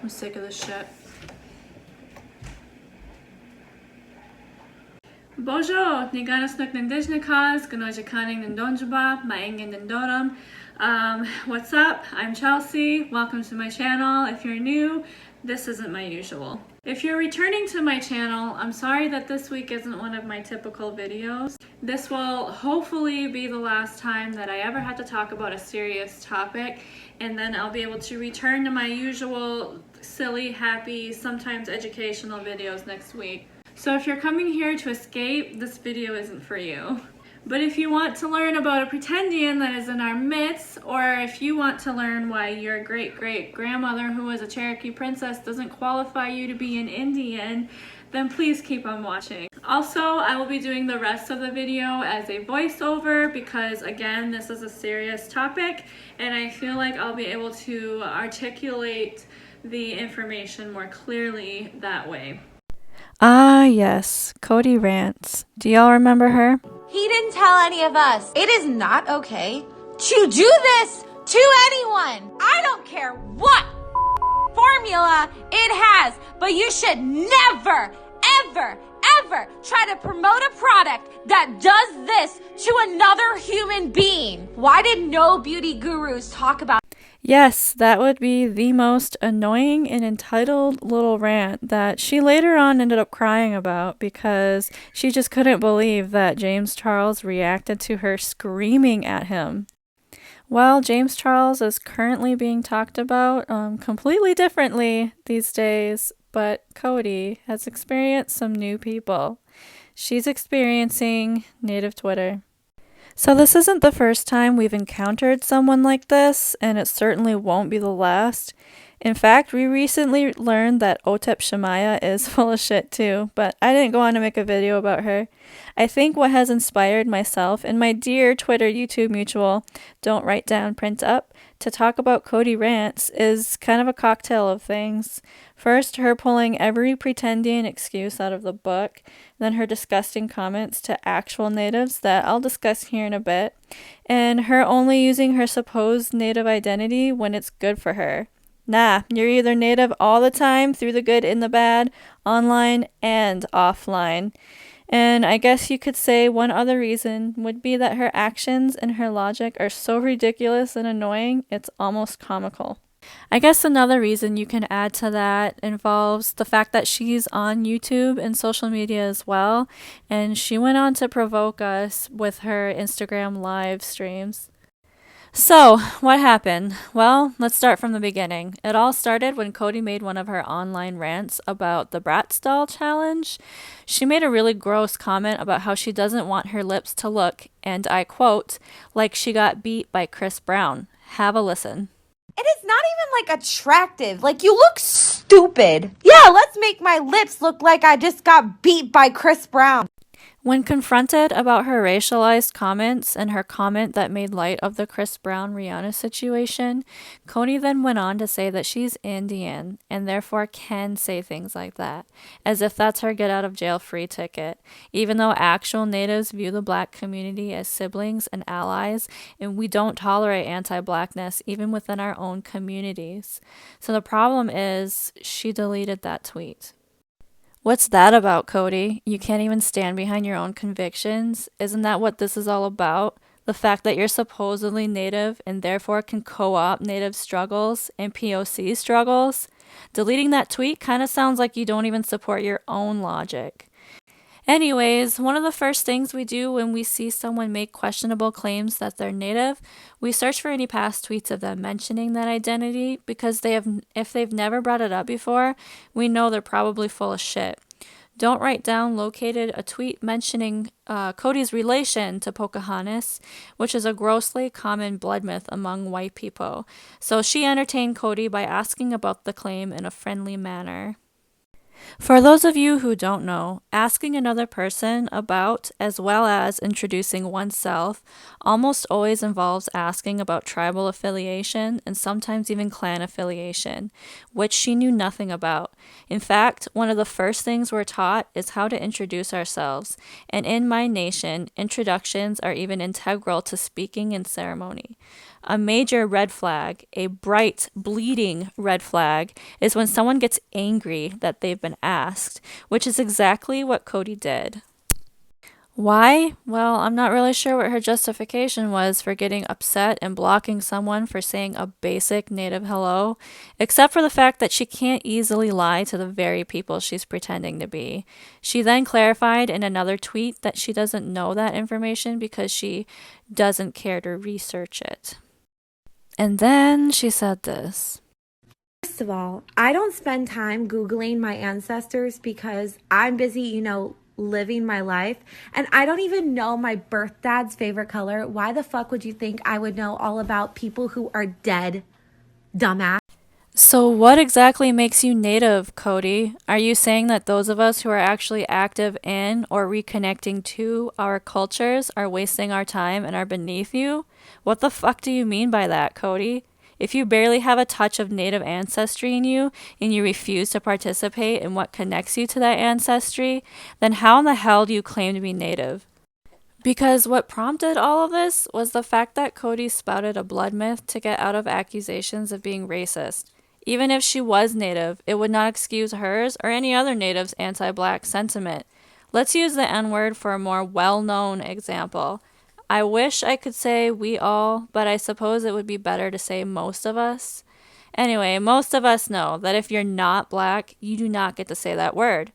I'm sick of this shit. Bonjour, ni ganas nuk nindijnikas, ganojakaning nindonjaba, maingin nindoram. What's up? I'm Chelsea. Welcome to my channel. If you're new, this isn't my usual. If you're returning to my channel, I'm sorry that this week isn't one of my typical videos. This will hopefully be the last time that I ever have to talk about a serious topic, and then I'll be able to return to my usual silly, happy, sometimes educational videos next week. So if you're coming here to escape, this video isn't for you. But if you want to learn about a pretendian that is in our midst, or if you want to learn why your great-great-grandmother who was a Cherokee princess doesn't qualify you to be an Indian, then please keep on watching. Also, I will be doing the rest of the video as a voiceover because, again, this is a serious topic, and I feel like I'll be able to articulate the information more clearly that way. Ah, yes, Kodeerants. Do y'all remember her? He didn't tell any of us. It is not okay to do this to anyone. I don't care what formula it has, but you should never, ever, ever try to promote a product that does this to another human being. Why did no beauty gurus talk about? Yes, that would be the most annoying and entitled little rant that she later on ended up crying about because she just couldn't believe that James Charles reacted to her screaming at him. Well, James Charles is currently being talked about completely differently these days, but Cody has experienced some new people. She's experiencing native Twitter. So this isn't the first time we've encountered someone like this, and it certainly won't be the last. In fact, we recently learned that Otep Shemaya is full of shit too, but I didn't go on to make a video about her. I think what has inspired myself and my dear Twitter YouTube mutual, Don't Write Down Printup, to talk about Kodeerants is kind of a cocktail of things. First, her pulling every pretendian excuse out of the book, then her disgusting comments to actual natives that I'll discuss here in a bit, and her only using her supposed native identity when it's good for her. Nah, you're either native all the time, through the good and the bad, online and offline. And I guess you could say one other reason would be that her actions and her logic are so ridiculous and annoying, it's almost comical. I guess another reason you can add to that involves the fact that she's on YouTube and social media as well, and she went on to provoke us with her Instagram live streams. So, what happened? Well, let's start from the beginning. It all started when Cody made one of her online rants about the Bratz doll challenge. She made a really gross comment about how she doesn't want her lips to look, and I quote, like she got beat by Chris Brown. Have a listen. It is not even like attractive. Like, you look stupid. Yeah, let's make my lips look like I just got beat by Chris Brown. When confronted about her racialized comments and her comment that made light of the Chris Brown-Rihanna situation, Cody then went on to say that she's Indian and therefore can say things like that, as if that's her get-out-of-jail-free ticket, even though actual natives view the black community as siblings and allies, and we don't tolerate anti-blackness even within our own communities. So the problem is, she deleted that tweet. What's that about, Cody? You can't even stand behind your own convictions? Isn't that what this is all about? The fact that you're supposedly native and therefore can co-opt native struggles and POC struggles? Deleting that tweet kind of sounds like you don't even support your own logic. Anyways, one of the first things we do when we see someone make questionable claims that they're native, we search for any past tweets of them mentioning that identity because if they've never brought it up before, we know they're probably full of shit. Don't Write Down located a tweet mentioning Cody's relation to Pocahontas, which is a grossly common blood myth among white people. So she entertained Cody by asking about the claim in a friendly manner. For those of you who don't know, asking another person about as well as introducing oneself almost always involves asking about tribal affiliation and sometimes even clan affiliation, which she knew nothing about. In fact, one of the first things we're taught is how to introduce ourselves, and in my nation, introductions are even integral to speaking and ceremony. A major red flag, a bright, bleeding red flag, is when someone gets angry that they've been asked, which is exactly what Cody did. Why? Well, I'm not really sure what her justification was for getting upset and blocking someone for saying a basic native hello, except for the fact that she can't easily lie to the very people she's pretending to be. She then clarified in another tweet that she doesn't know that information because she doesn't care to research it. And then she said this. First of all, I don't spend time Googling my ancestors because I'm busy, living my life. And I don't even know my birth dad's favorite color. Why the fuck would you think I would know all about people who are dead, dumbass? So what exactly makes you native, Cody? Are you saying that those of us who are actually active in or reconnecting to our cultures are wasting our time and are beneath you? What the fuck do you mean by that, Cody? If you barely have a touch of native ancestry in you and you refuse to participate in what connects you to that ancestry, then how in the hell do you claim to be native? Because what prompted all of this was the fact that Cody spouted a blood myth to get out of accusations of being racist. Even if she was native, it would not excuse hers or any other native's anti-black sentiment. Let's use the N-word for a more well-known example. I wish I could say we all, but I suppose it would be better to say most of us. Anyway, most of us know that if you're not black, you do not get to say that word.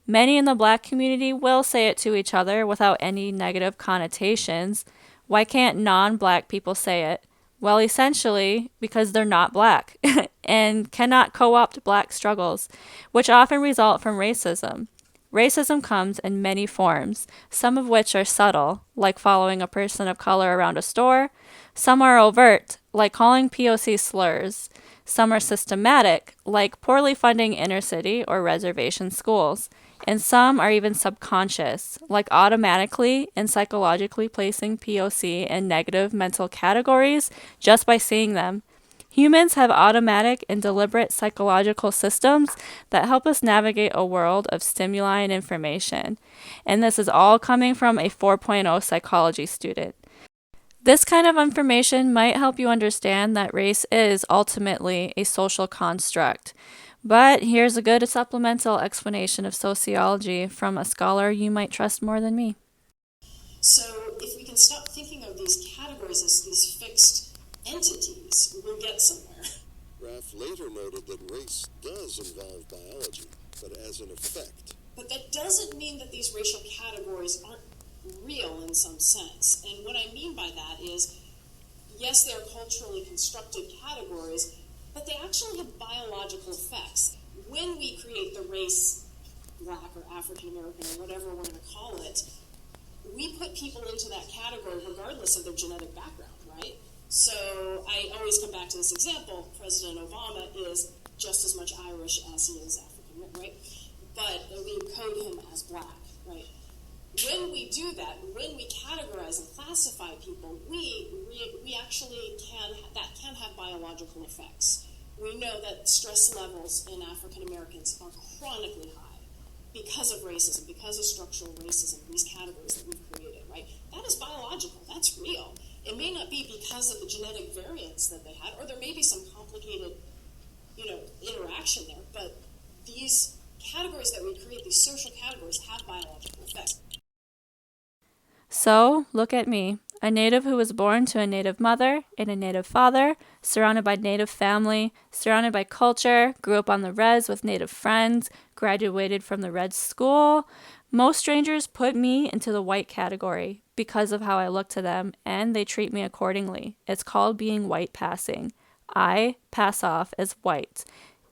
Many in the black community will say it to each other without any negative connotations. Why can't non-black people say it? Well, essentially, because they're not black and cannot co-opt black struggles, which often result from racism. Racism comes in many forms, some of which are subtle, like following a person of color around a store. Some are overt, like calling POC slurs. Some are systematic, like poorly funding inner city or reservation schools. And some are even subconscious, like automatically and psychologically placing POC in negative mental categories just by seeing them. Humans have automatic and deliberate psychological systems that help us navigate a world of stimuli and information. And this is all coming from a 4.0 psychology student. This kind of information might help you understand that race is ultimately a social construct. But here's a good supplemental explanation of sociology from a scholar you might trust more than me. So if we can stop thinking of these categories as these fixed entities, we'll get somewhere. Raff later noted that race does involve biology, but as an effect. But that doesn't mean that these racial categories aren't real in some sense. And what I mean by that is, yes, they're culturally constructed categories, but they actually have biological effects. When we create the race, black or African American or whatever we're going to call it, we put people into that category regardless of their genetic background, right? So I always come back to this example. President Obama is just as much Irish as he is African, right? But we code him as black, right? When we do that, when we categorize and classify people, we actually can have biological effects. We know that stress levels in African Americans are chronically high because of racism, because of structural racism, these categories that we've created, right? That is biological, that's real. It may not be because of the genetic variants that they had, or there may be some complicated, interaction there, but these categories that we create, these social categories, have biological effects. So, look at me, a native who was born to a native mother and a native father, surrounded by native family, surrounded by culture, grew up on the res with native friends, graduated from the red school. Most strangers put me into the white category because of how I look to them, and they treat me accordingly. It's called being white passing. I pass off as white.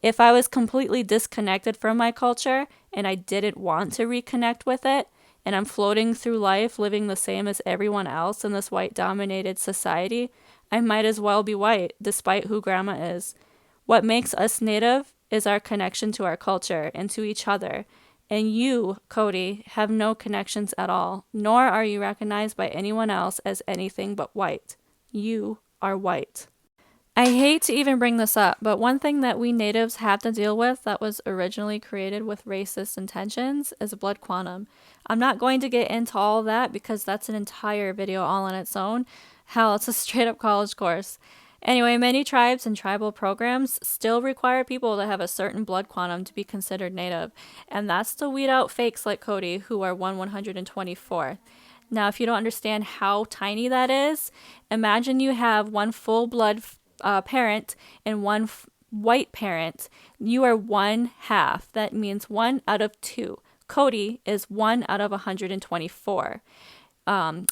If I was completely disconnected from my culture and I didn't want to reconnect with it, and I'm floating through life living the same as everyone else in this white-dominated society, I might as well be white, despite who grandma is. What makes us native is our connection to our culture and to each other. And you, Cody, have no connections at all, nor are you recognized by anyone else as anything but white. You are white. I hate to even bring this up, but one thing that we natives have to deal with that was originally created with racist intentions is blood quantum. I'm not going to get into all of that because that's an entire video all on its own. Hell, it's a straight up college course. Anyway, many tribes and tribal programs still require people to have a certain blood quantum to be considered native, and that's to weed out fakes like Cody, who are 1/124th. Now, if you don't understand how tiny that is, imagine you have one full blood parent and one white parent. You are one half. That means 1/2. Cody is 1/124.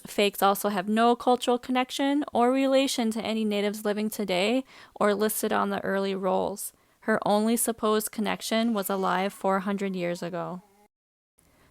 Fakes also have no cultural connection or relation to any natives living today or listed on the early rolls. Her only supposed connection was alive 400 years ago.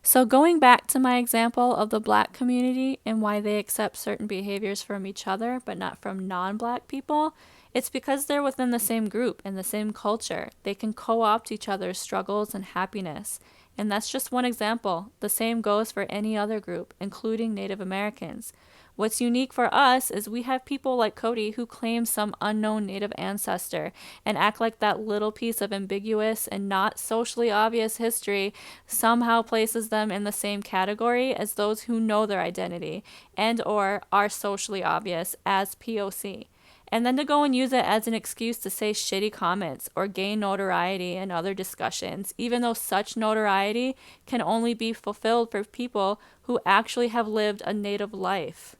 So going back to my example of the black community and why they accept certain behaviors from each other but not from non-black people, it's because they're within the same group and the same culture. They can co-opt each other's struggles and happiness. And that's just one example. The same goes for any other group, including Native Americans. What's unique for us is we have people like Cody who claim some unknown Native ancestor and act like that little piece of ambiguous and not socially obvious history somehow places them in the same category as those who know their identity and or are socially obvious as POC. And then to go and use it as an excuse to say shitty comments or gain notoriety in other discussions, even though such notoriety can only be fulfilled for people who actually have lived a native life.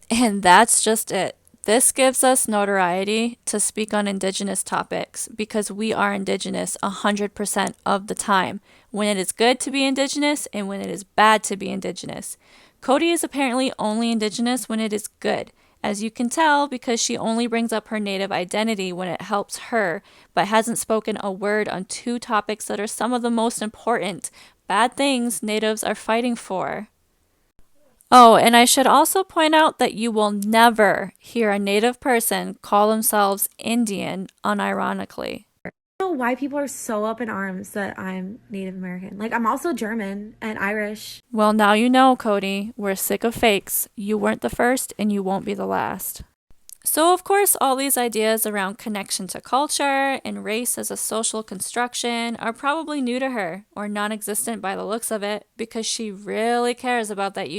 And that's just it. This gives us notoriety to speak on indigenous topics because we are indigenous 100% of the time, when it is good to be indigenous and when it is bad to be indigenous. Cody is apparently only indigenous when it is good, as you can tell because she only brings up her native identity when it helps her, but hasn't spoken a word on two topics that are some of the most important bad things natives are fighting for. Oh, and I should also point out that you will never hear a native person call themselves Indian unironically. I don't know why people are so up in arms that I'm Native American. Like, I'm also German and Irish. Well, now you know, Cody. We're sick of fakes. You weren't the first, and you won't be the last. So, of course, all these ideas around connection to culture and race as a social construction are probably new to her, or non-existent by the looks of it, because she really cares about that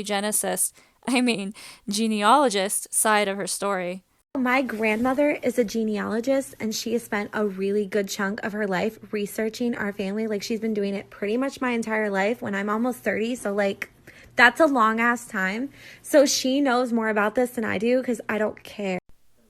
genealogist side of her story. My grandmother is a genealogist, and she has spent a really good chunk of her life researching our family. Like, she's been doing it pretty much my entire life when I'm almost 30. So, like, that's a long ass time. So she knows more about this than I do because I don't care.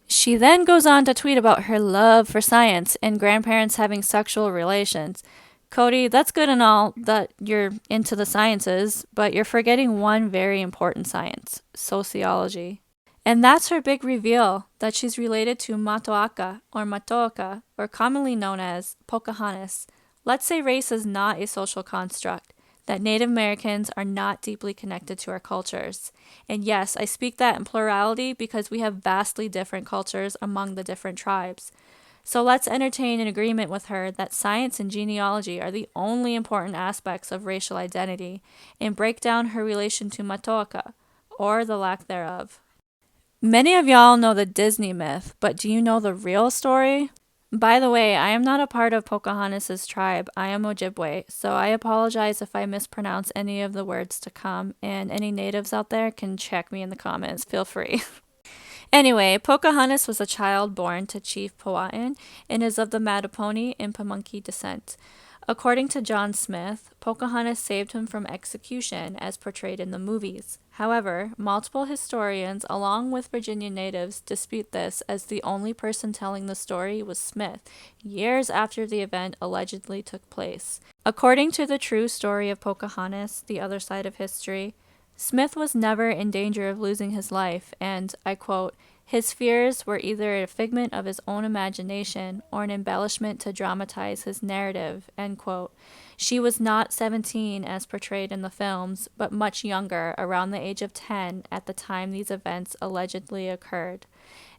She then goes on to tweet about her love for science and grandparents having sexual relations. Cody, that's good and all that you're into the sciences, but you're forgetting one very important science, sociology. And that's her big reveal, that she's related to Matoaka, or commonly known as Pocahontas. Let's say race is not a social construct, that Native Americans are not deeply connected to our cultures. And yes, I speak that in plurality because we have vastly different cultures among the different tribes. So let's entertain an agreement with her that science and genealogy are the only important aspects of racial identity and break down her relation to Matoaka, or the lack thereof. Many of y'all know the Disney myth, but do you know the real story? By the way, I am not a part of Pocahontas' tribe. I am Ojibwe, so I apologize if I mispronounce any of the words to come, and any natives out there can check me in the comments. Feel free. Anyway, Pocahontas was a child born to Chief Powhatan and is of the Mattaponi and Pamunkey descent. According to John Smith, Pocahontas saved him from execution as portrayed in the movies. However, multiple historians, along with Virginia natives, dispute this, as the only person telling the story was Smith, years after the event allegedly took place. According to the true story of Pocahontas, The Other Side of History, Smith was never in danger of losing his life, and, I quote, his fears were either a figment of his own imagination or an embellishment to dramatize his narrative, end quote. She was not 17 as portrayed in the films, but much younger, around the age of 10 at the time these events allegedly occurred.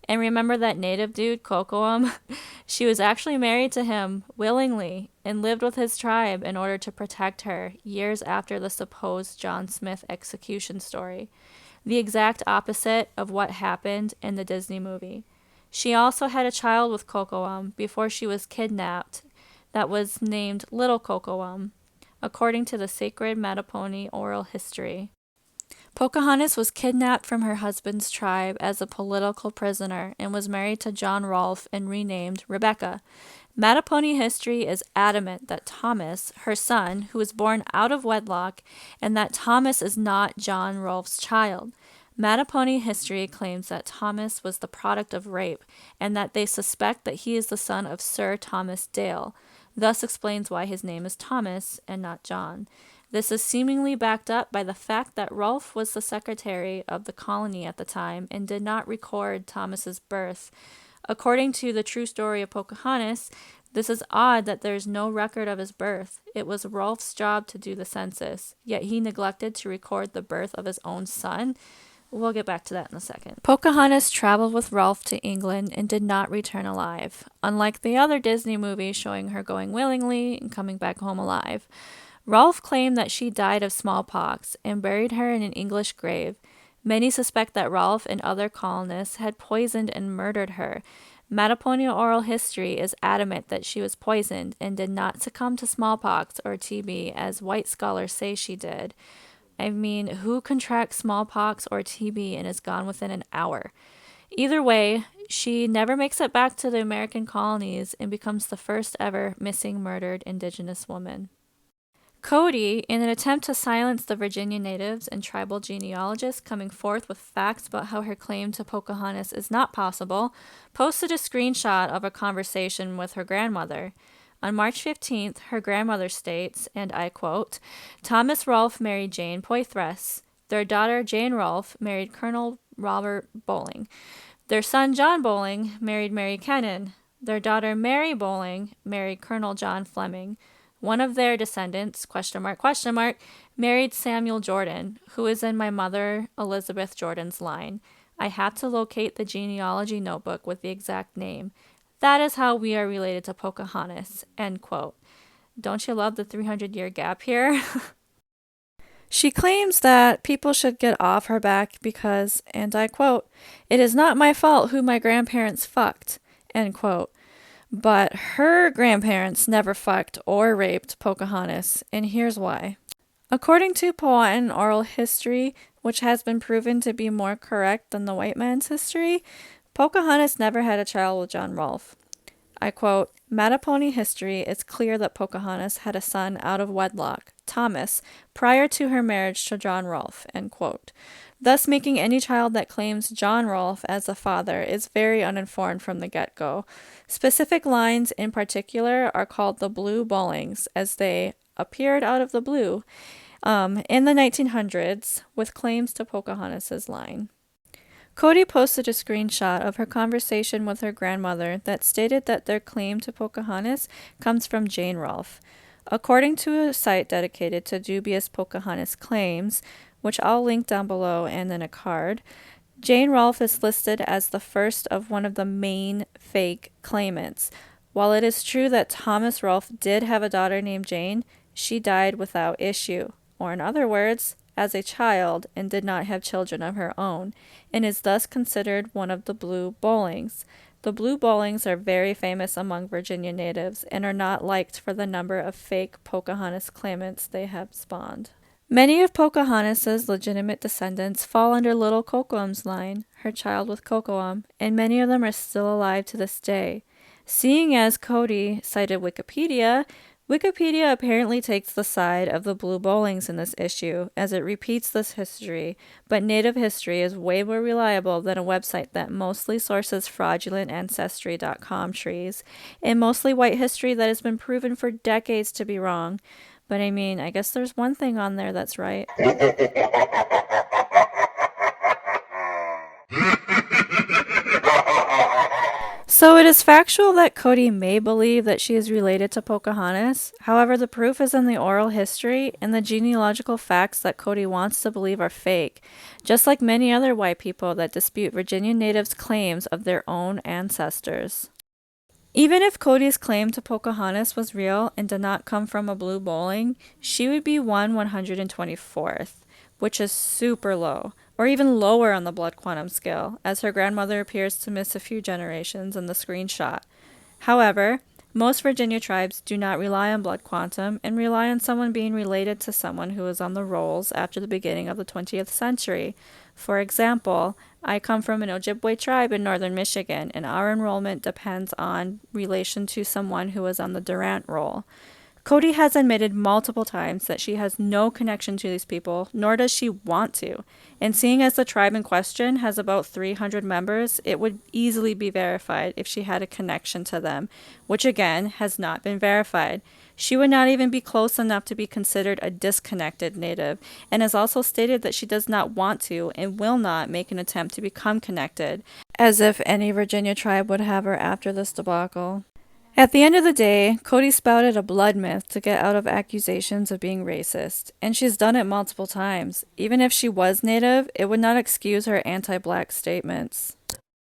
And remember that native dude, Kocoum? She was actually married to him willingly and lived with his tribe in order to protect her years after the supposed John Smith execution story. The exact opposite of what happened in the Disney movie. She also had a child with Kocoum before she was kidnapped that was named Little Kocoum, according to the sacred Mattaponi oral history. Pocahontas was kidnapped from her husband's tribe as a political prisoner and was married to John Rolfe and renamed Rebecca. Mattapony history is adamant that Thomas, her son, who was born out of wedlock, and that Thomas is not John Rolfe's child. Mattapony history claims that Thomas was the product of rape, and that they suspect that he is the son of Sir Thomas Dale. Thus explains why his name is Thomas and not John. This is seemingly backed up by the fact that Rolfe was the secretary of the colony at the time and did not record Thomas's birth. According to the true story of Pocahontas, this is odd that there is no record of his birth. It was Rolfe's job to do the census, yet he neglected to record the birth of his own son. We'll get back to that in a second. Pocahontas traveled with Rolfe to England and did not return alive, unlike the other Disney movies showing her going willingly and coming back home alive. Rolfe claimed that she died of smallpox and buried her in an English grave. Many suspect that Rolfe and other colonists had poisoned and murdered her. Mattapony oral history is adamant that she was poisoned and did not succumb to smallpox or TB as white scholars say she did. I mean, who contracts smallpox or TB and is gone within an hour? Either way, she never makes it back to the American colonies and becomes the first ever missing murdered indigenous woman. Cody, in an attempt to silence the Virginia natives and tribal genealogists coming forth with facts about how her claim to Pocahontas is not possible, posted a screenshot of a conversation with her grandmother. On March 15th, her grandmother states, and I quote, "Thomas Rolfe married Jane Poythress. Their daughter Jane Rolfe married Colonel Robert Bowling. Their son John Bowling married Mary Kennan. Their daughter Mary Bowling married Colonel John Fleming. One of their descendants, married Samuel Jordan, who is in my mother Elizabeth Jordan's line. I had to locate the genealogy notebook with the exact name. That is how we are related to Pocahontas." End quote. Don't you love the 300-year gap here? She claims that people should get off her back because, and I quote, "It is not my fault who my grandparents fucked." End quote. But her grandparents never fucked or raped Pocahontas, and here's why. According to Powhatan oral history, which has been proven to be more correct than the white man's history, Pocahontas never had a child with John Rolfe. I quote, "Mattapony history, it's clear that Pocahontas had a son out of wedlock, Thomas, prior to her marriage to John Rolfe," end quote. Thus making any child that claims John Rolfe as a father is very uninformed from the get-go. Specific lines in particular are called the Blue Bowlings, as they appeared out of the blue in the 1900s with claims to Pocahontas' line. Cody posted a screenshot of her conversation with her grandmother that stated that their claim to Pocahontas comes from Jane Rolfe. According to a site dedicated to dubious Pocahontas claims, which I'll link down below and in a card, Jane Rolfe is listed as the first of one of the main fake claimants. While it is true that Thomas Rolfe did have a daughter named Jane, she died without issue, or in other words, as a child, and did not have children of her own, and is thus considered one of the Blue Bowlings. The Blue Bowlings are very famous among Virginia natives and are not liked for the number of fake Pocahontas claimants they have spawned. Many of Pocahontas' legitimate descendants fall under Little Kocoum's line, her child with Kocoum, and many of them are still alive to this day. Seeing as Cody cited Wikipedia, Wikipedia apparently takes the side of the Blue Bowlings in this issue, as it repeats this history, but Native history is way more reliable than a website that mostly sources fraudulent Ancestry.com trees, and mostly white history that has been proven for decades to be wrong. But I mean, I guess there's one thing on there that's right. So it is factual that Cody may believe that she is related to Pocahontas. However, the proof is in the oral history, and the genealogical facts that Cody wants to believe are fake, just like many other white people that dispute Virginia natives' claims of their own ancestors. Even if Cody's claim to Pocahontas was real and did not come from a blue bowling, she would be 1/124th, which is super low, or even lower on the blood quantum scale, as her grandmother appears to miss a few generations in the screenshot. However, Most Virginia tribes do not rely on blood quantum and rely on someone being related to someone who was on the rolls after the beginning of the 20th century. For example, I come from an Ojibwe tribe in northern Michigan, and our enrollment depends on relation to someone who was on the Durant roll. Cody has admitted multiple times that she has no connection to these people, nor does she want to. And seeing as the tribe in question has about 300 members, it would easily be verified if she had a connection to them, which again has not been verified. She would not even be close enough to be considered a disconnected Native, and has also stated that she does not want to and will not make an attempt to become connected, as if any Virginia tribe would have her after this debacle. At the end of the day, Cody spouted a blood myth to get out of accusations of being racist, and she's done it multiple times. Even if she was Native, it would not excuse her anti-black statements.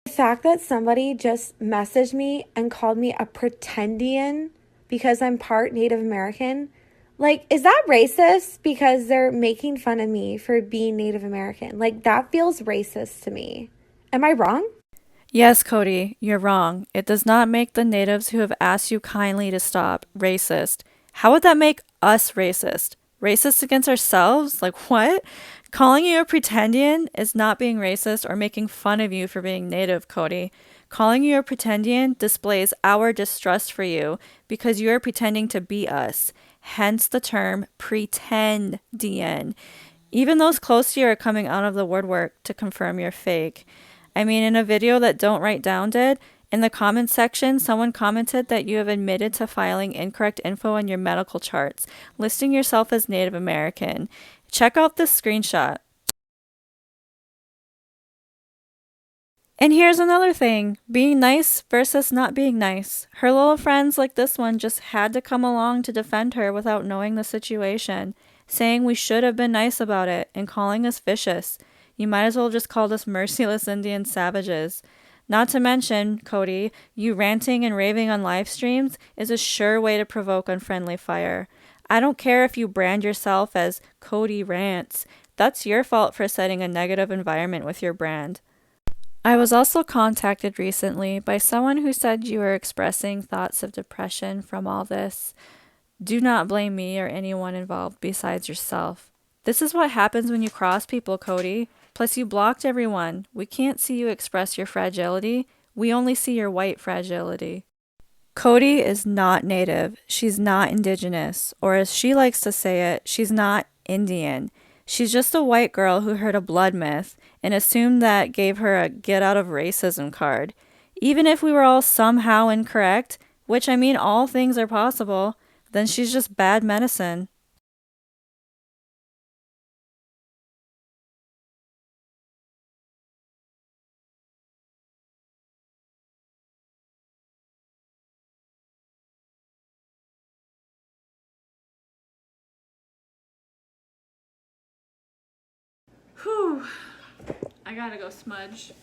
The fact that somebody just messaged me and called me a pretendian because I'm part Native American, like, is that racist because they're making fun of me for being Native American? Like, that feels racist to me. Am I wrong? Yes, Cody, you're wrong. It does not make the natives who have asked you kindly to stop racist. How would that make us racist? Racist against ourselves? Like what? Calling you a pretendian is not being racist or making fun of you for being native, Cody. Calling you a pretendian displays our distrust for you because you are pretending to be us. Hence the term pretendian. Even those close to you are coming out of the woodwork to confirm you're fake. I mean, in a video that Don't Write Down did, in the comments section, someone commented that you have admitted to filing incorrect info on your medical charts, listing yourself as Native American. Check out this screenshot. And here's another thing, being nice versus not being nice. Her little friends like this one just had to come along to defend her without knowing the situation, saying we should have been nice about it and calling us vicious. You might as well just call us merciless Indian savages. Not to mention, Cody, you ranting and raving on live streams is a sure way to provoke unfriendly fire. I don't care if you brand yourself as Cody Rants. That's your fault for setting a negative environment with your brand. I was also contacted recently by someone who said you were expressing thoughts of depression from all this. Do not blame me or anyone involved besides yourself. This is what happens when you cross people, Cody. Plus, you blocked everyone. We can't see you express your fragility. We only see your white fragility. Cody is not Native. She's not indigenous. Or as she likes to say it, she's not Indian. She's just a white girl who heard a blood myth and assumed that gave her a get out of racism card. Even if we were all somehow incorrect, which I mean all things are possible, then she's just bad medicine. Whew. I gotta go smudge.